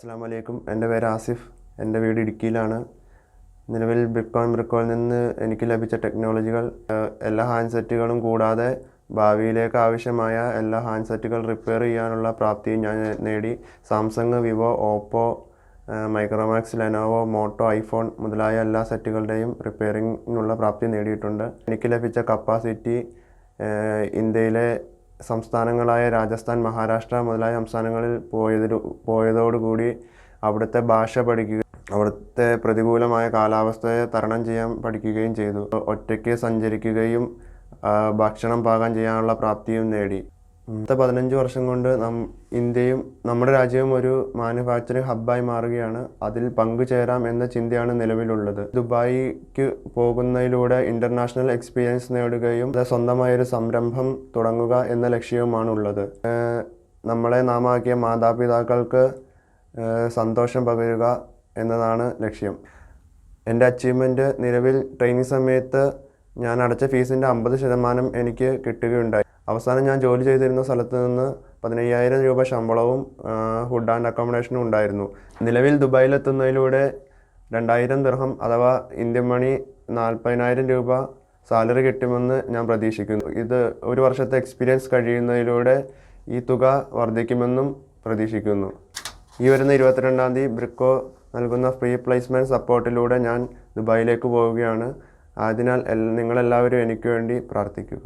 അസ്സലാമു അലൈക്കും. എൻ്റെ പേര് ആസിഫ്. എൻ്റെ വീട് ഇടുക്കിയിലാണ്. നിലവിൽ ബ്രിക്കോയിൽ നിന്ന് എനിക്ക് ലഭിച്ച ടെക്നോളജികൾ എല്ലാ ഹാൻഡ്സെറ്റുകളും കൂടാതെ ഭാവിയിലേക്ക് ആവശ്യമായ എല്ലാ ഹാൻഡ്സെറ്റുകൾ റിപ്പയർ ചെയ്യാനുള്ള പ്രാപ്തിയും ഞാൻ നേടി. Samsung, Vivo, Oppo, Micromax, Lenovo, Moto, iPhone മുതലായ എല്ലാ സെറ്റുകളുടെയും റിപ്പയറിങ്ങിനുള്ള പ്രാപ്തി നേടിയിട്ടുണ്ട്. എനിക്ക് ലഭിച്ച കപ്പാസിറ്റി ഇന്ത്യയിലെ സംസ്ഥാനങ്ങളായ രാജസ്ഥാൻ, മഹാരാഷ്ട്ര മുതലായ സംസ്ഥാനങ്ങളിൽ പോയതോടുകൂടി അവിടുത്തെ ഭാഷ പഠിക്കുകയും അവിടുത്തെ പ്രതികൂലമായ കാലാവസ്ഥയെ തരണം ചെയ്യാൻ പഠിക്കുകയും ചെയ്തു. ഒറ്റയ്ക്ക് സഞ്ചരിക്കുകയും ഭക്ഷണം പാകം ചെയ്യാനുള്ള പ്രാപ്തിയും നേടി. അടുത്ത 15 വർഷം കൊണ്ട് ഇന്ത്യയും നമ്മുടെ രാജ്യവും ഒരു മാനുഫാക്ചറിങ് ഹബ്ബായി മാറുകയാണ്. അതിൽ പങ്കുചേരാം എന്ന ചിന്തയാണ് നിലവിലുള്ളത്. ദുബായിക്ക് പോകുന്നതിലൂടെ ഇൻ്റർനാഷണൽ എക്സ്പീരിയൻസ് നേടുകയും സ്വന്തമായൊരു സംരംഭം തുടങ്ങുക എന്ന ലക്ഷ്യവുമാണുള്ളത്. നമ്മളെ നാമാക്കിയ മാതാപിതാക്കൾക്ക് സന്തോഷം പകരുക എന്നതാണ് ലക്ഷ്യം. എൻ്റെ അച്ചീവ്മെൻറ്റ് നിലവിൽ ട്രെയിനിങ് സമയത്ത് ഞാൻ അടച്ച ഫീസിൻ്റെ 50% എനിക്ക് കിട്ടുകയുണ്ടായി. അവസാനം ഞാൻ ജോലി ചെയ്തിരുന്ന സ്ഥലത്ത് നിന്ന് 15,000 രൂപ ശമ്പളവും ഫുഡ് ആൻഡ് അക്കോമഡേഷനും ഉണ്ടായിരുന്നു. നിലവിൽ ദുബായിലെത്തുന്നതിലൂടെ 2000 ദിർഹം അഥവാ ഇന്ത്യൻ മണി 40,000 രൂപ സാലറി കിട്ടുമെന്ന് ഞാൻ പ്രതീക്ഷിക്കുന്നു. ഇത് ഒരു വർഷത്തെ എക്സ്പീരിയൻസ് കഴിയുന്നതിലൂടെ ഈ തുക വർദ്ധിക്കുമെന്നും പ്രതീക്ഷിക്കുന്നു. ഈ വരുന്ന 22-ാം തീയതി ബ്രിക്കോ നൽകുന്ന ഫ്രീ പ്ലേസ്മെൻറ്റ് സപ്പോർട്ടിലൂടെ ഞാൻ ദുബായിലേക്ക് പോവുകയാണ്. അതിനാൽ നിങ്ങളെല്ലാവരും എനിക്ക് വേണ്ടി പ്രാർത്ഥിക്കുക.